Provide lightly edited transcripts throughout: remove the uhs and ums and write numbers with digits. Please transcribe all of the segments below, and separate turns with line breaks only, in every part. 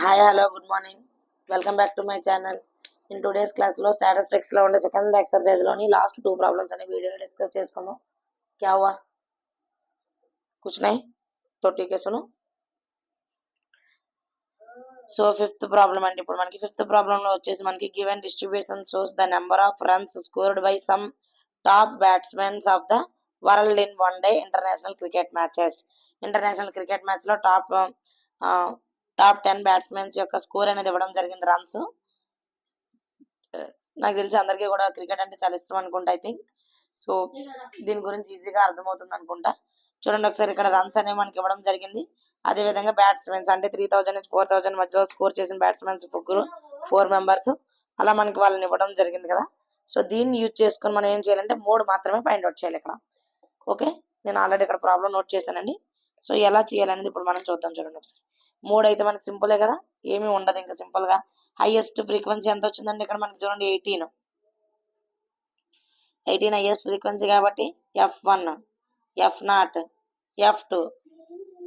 Hi, hello, good morning. Welcome back to my channel. In today's class లో statistics లో ఉండే second exercise లోని last 2 problems అనే వీడియోలో డిస్కస్ చేసుకుందాం. क्या हुआ? कुछ नहीं तो ठीक है सुनो. సో ఫిఫ్త్ ప్రాబ్లం అండి. ఇప్పుడు మనకి ఫిఫ్త్ ప్రాబ్లం లో వచ్చేసి మనకి given distribution shows the number of runs scored by some top batsmen of the world in one day international cricket matches. International cricket match లో టాప్ 10 బ్యాట్స్మెన్స్ యొక్క score అనేది ఇవ్వడం జరిగింది, రన్స్. నాకు తెలిసి అందరికీ కూడా క్రికెట్ అంటే చాలా ఇష్టం అనుకుంటా, ఐ థింక్. సో దీని గురించి ఈజీగా అర్థమవుతుంది అనుకుంటా. చూడండి ఒకసారి, ఇక్కడ రన్స్ అనేవి మనకి ఇవ్వడం జరిగింది. అదే విధంగా బ్యాట్స్మెన్స్ అంటే 3000 నుంచి 4000 మధ్యలో స్కోర్ చేసిన బ్యాట్స్మెన్స్ 4 మెంబర్స్ అలా మనకి వాళ్ళని ఇవ్వడం జరిగింది కదా. సో దీన్ని యూజ్ చేసుకొని మనం ఏం చేయాలంటే 3 మాత్రమే ఫైండ్ అవుట్ చేయాలి ఇక్కడ. ఓకే, నేను ఆల్రెడీ ఇక్కడ ప్రాబ్లం నోట్ చేశానండి. సో ఎలా చేయాలనేది ఇప్పుడు మనం చూద్దాం. చూడండి ఒకసారి, 3 అయితే మనకి సింపులే కదా, ఏమీ ఉండదు ఇంకా సింపుల్ గా. హైయెస్ట్ ఫ్రీక్వెన్సీ ఎంత వచ్చిందండి ఇక్కడ మనకి? చూడండి 18 హైయెస్ట్ ఫ్రీక్వెన్సీ కాబట్టి F1, F0, F2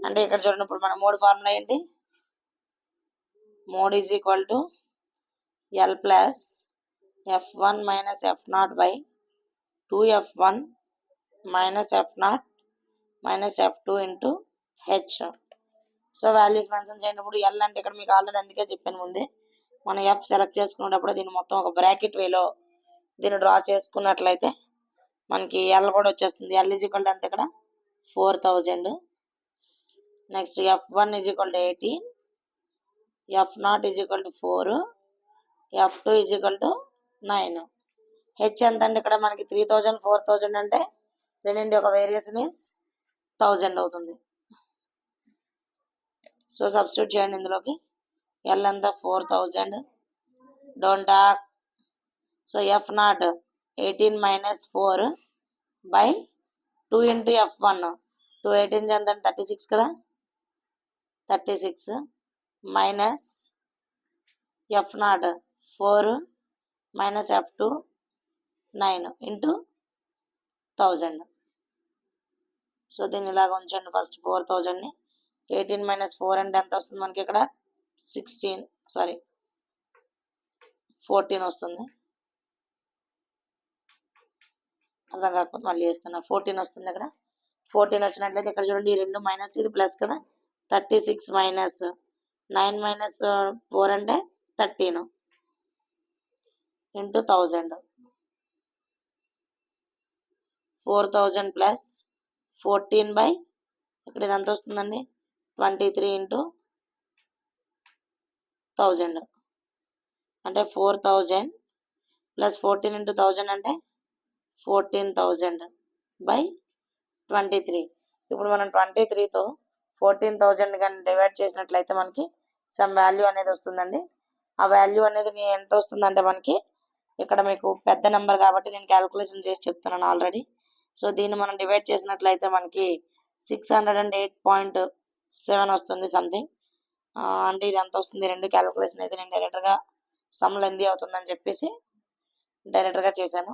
అంటే ఇక్కడ చూడండి. ఇప్పుడు మన 3 ఫార్ములా ఏంటి? 3 is equal to L plus F1 minus F0 by 2F1 minus F0 minus F2 into H. So values mention చేయనప్పుడు L అంటే ఇక్కడ మీకు ఆల్రెడీ అందుకే చెప్పాను ముందే, మనం F సెలెక్ట్ చేసుకునేటప్పుడు దీన్ని మొత్తం ఒక బ్రాకెట్ వేలో దీన్ని డ్రా చేసుకున్నట్లయితే మనకి L కూడా వచ్చేస్తుంది. L ఈజ్ ఈక్వల్ టు ఎంత ఇక్కడ? 4000. Next F1 is equal to 18, F0 is equal to 4, F2 is equal to 9. H ఎంత అండి ఇక్కడ మనకి? 3000, 4000 అంటే రెండింటి యొక్క వేరియేషన్ ఇస్ 1000 అవుతుంది. సో సబ్స్టిట్యూట్ చేయండి ఇందులోకి. L ఎంత? 4000. Don't talk. So F0 18 minus 4 by 2 into F1. 2 18 ఎంత? 36 కదా. 36 minus F0 4 minus F2 9 into 1000. So దీన్ని ఇలాగ ఉంచండి. ఫస్ట్ 4000ని 18 మైనస్ 4 అంటే ఎంత వస్తుంది మనకి ఇక్కడ? 14 వస్తుంది. అర్థం కాకపోతే మళ్ళీ చేస్తున్నా. 14 వస్తుంది ఇక్కడ. 14 వచ్చినట్లయితే ఇక్కడ చూడండి, ఈ 2 మైనస్, ఇది ప్లస్ కదా. 36 మైనస్ 9 మైనస్ 4 అంటే 13 ఇంటూ 1000. 4000 ప్లస్ 14 బై ఇక్కడ ఇది ఎంత వస్తుందండి? 23 ఇంటూ 1000 అంటే 4000 ప్లస్ 14 ఇంటూ 1000 అంటే 14000 బై 23. ఇప్పుడు మనం 23తో 14000 కానీ డివైడ్ చేసినట్లయితే మనకి సమ్ వాల్యూ అనేది వస్తుందండి. ఆ వాల్యూ అనేది ఎంత వస్తుందంటే మనకి ఇక్కడ మీకు పెద్ద నెంబర్ కాబట్టి నేను క్యాలిక్యులేషన్ చేసి చెప్తున్నాను ఆల్రెడీ. సో దీన్ని మనం డివైడ్ చేసినట్లయితే మనకి 608.7 వస్తుంది సంథింగ్. అంటే ఇది ఎంత వస్తుంది? 2 క్యాలిక్యులేషన్ అయితే నేను డైరెక్ట్గా సమ్ లెంది అవుతుందని చెప్పేసి డైరెక్ట్గా చేశాను.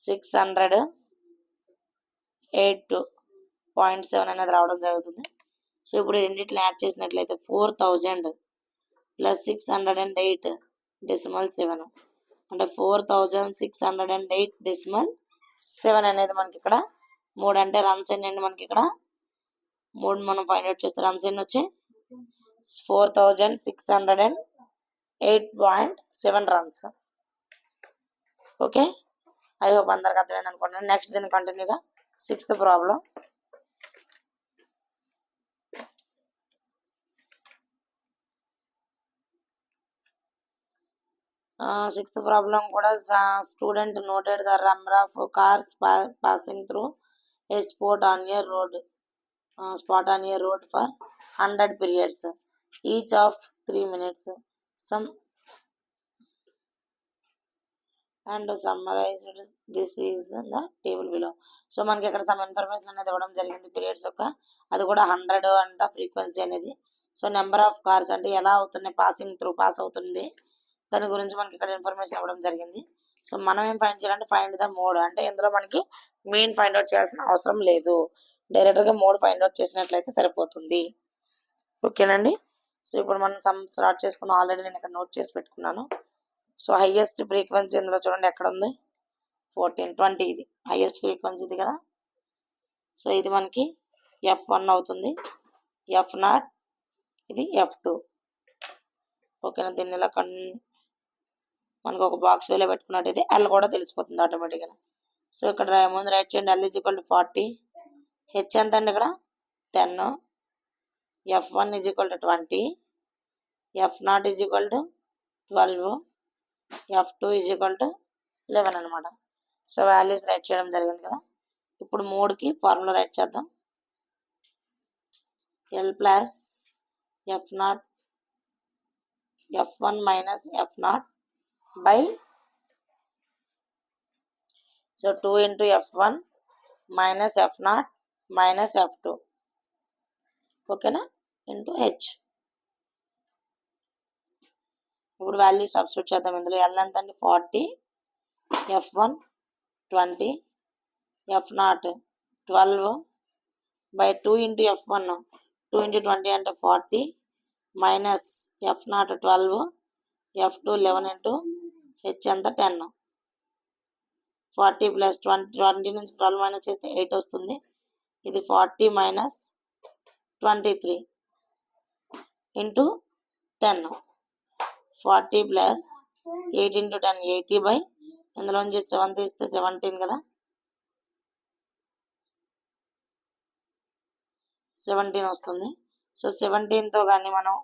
608.7 అనేది రావడం జరుగుతుంది. సో ఇప్పుడు రెండింటిని యాడ్ చేసినట్లయితే 4000 ప్లస్ 608.7 అంటే 4608.7 అనేది మనకి ఇక్కడ 3 అంటే రన్స్ ఎన్ని అండి మనకి ఇక్కడ? 3 మనం ఫైండ్ అవుట్ చేస్తే రన్స్ ఎన్ని వచ్చాయి? 4608.7 రన్స్. ఓకే, ఐ హోప్ అందరికి అర్థమైంది అనుకుంటున్నాను. నెక్స్ట్ దీన్ని కంటిన్యూగా 6th ప్రాబ్లం. సిక్స్త్ ప్రాబ్లం కూడా student noted the number of cars passing through a spot on a road for 100 periods each of 3 minutes. Some and summarized this is the table below. So మనకి ఇక్కడ some information అనేది ఇవ్వడం జరిగింది periods యొక్క. అది కూడా 100 అంట ఫ్రీక్వెన్సీ అనేది. సో నెంబర్ ఆఫ్ కార్స్ అంటే ఎలా అవుతున్నాయి, పాస్ అవుతుంది, దాని గురించి మనకి ఇక్కడ ఇన్ఫర్మేషన్ ఇవ్వడం జరిగింది. సో మనం ఏం ఫైండ్ చేయాలంటే ఫైండ్ ద మోడ్. అంటే ఇందులో మనకి మెయిన్ ఫైండ్ అవుట్ చేయాల్సిన అవసరం లేదు, డైరెక్ట్గా మోడ్ ఫైండ్ అవుట్ చేసినట్లయితే సరిపోతుంది. ఓకేనండి. సో ఇప్పుడు మనం సమ్ స్టార్ట్ చేసుకున్నాం. ఆల్రెడీ నేను ఇక్కడ నోట్ చేసి పెట్టుకున్నాను. సో హైయెస్ట్ ఫ్రీక్వెన్సీ ఇందులో చూడండి ఎక్కడ ఉంది, 14, 20. ఇది హైయెస్ట్ ఫ్రీక్వెన్సీ ఇది కదా. సో ఇది మనకి F1 అవుతుంది, F0 ఇది F2. ఓకేనా. దీన్ని ఇలా మనకు ఒక బాక్స్ వేలో పెట్టుకున్నట్టయితే L కూడా తెలిసిపోతుంది ఆటోమేటిక్గా. సో ఇక్కడ ముందు రైట్ చేయండి. L = 40, H ఎంత అండి ఇక్కడ 10, F1 = 20, F0 = 12, F2 = 11 అనమాట. సో వాల్యూస్ రైట్ చేయడం జరిగింది కదా. ఇప్పుడు 3కి ఫార్ములా రైట్ చేద్దాం. L plus F0 F1 minus F0 by so 2 into F1 minus F0 minus F2 ఓకేనా ఇంటూ H. ఇప్పుడు వాల్యూ సబ్స్టిట్యూట్ చేద్దాం. ఇందులో L ఎంత అండి 40, F1 20, F0 12 by 2 into F1 2 into 20 అంటే 40 minus F0 12, F2 11 into H ఎంత 10. 40 plus 20 నుంచి 12 minus చేస్తే 8 వస్తుంది. ఇది 40 minus 23 into 10. 40 plus 8 into 10 80 by ఇందులోంచి 7 తీస్తే 17 కదా, 17 వస్తుంది. సో 17తో కానీ మనం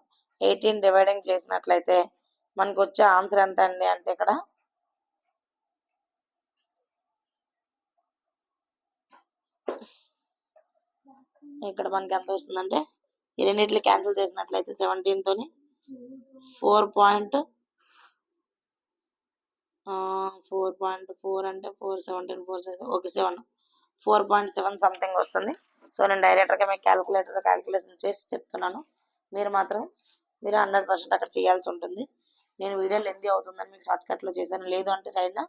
18 డివైడింగ్ చేసినట్లయితే మనకు వచ్చే ఆన్సర్ ఎంత అండి అంటే ఇక్కడ మనకి ఎంత వస్తుందంటే ఈ రెండింటిని క్యాన్సిల్ చేసినట్లయితే 17తోని 4.4 అంటే 4 17 4 ఓకే 7 4.7 సంథింగ్ వస్తుంది. సో నేను డైరెక్ట్గా మీకు క్యాలిక్యులేషన్ చేసి చెప్తున్నాను. మీరు 100% అక్కడ చేయాల్సి ఉంటుంది. నేను వీడియో లెంతీ అవుతుందని మీకు షార్ట్కట్లో చేశాను. లేదు అంటే సైడ్న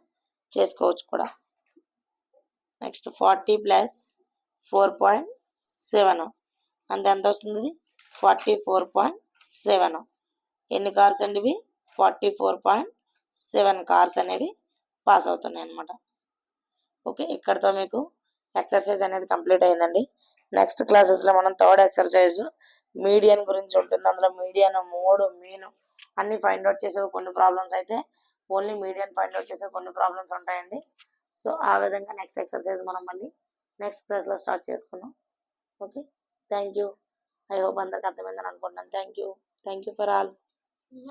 చేసుకోవచ్చు కూడా. నెక్స్ట్ 40 ప్లస్ 4.7 అంతే ఎంత వస్తుంది 44.7. ఎన్ని కార్స్ అండి ఇవి 44.7 కార్స్ అనేవి పాస్ అవుతున్నాయి అన్నమాట. ఓకే ఇక్కడతో మీకు ఎక్సర్సైజ్ అనేది కంప్లీట్ అయిందండి. నెక్స్ట్ క్లాసెస్లో మనం థర్డ్ ఎక్సర్సైజ్ మీడియన్ గురించి ఉంటుంది. అందులో మీడియన్, మోడ్, మీన్ అన్ని ఫైండ్ అవుట్ చేసే కొన్ని ప్రాబ్లమ్స్ అయితే ఓన్లీ మీడియన్ ఫైండ్ అవుట్ చేసే కొన్ని ప్రాబ్లమ్స్ ఉంటాయండి. సో ఆ విధంగా నెక్స్ట్ ఎక్సర్సైజ్ మనం మళ్ళీ నెక్స్ట్ క్లాస్లో స్టార్ట్ చేసుకున్నాం. Okay thank you. I hope అందరికి అర్థమైందని అనుకుంటున్నాను. Thank you for all.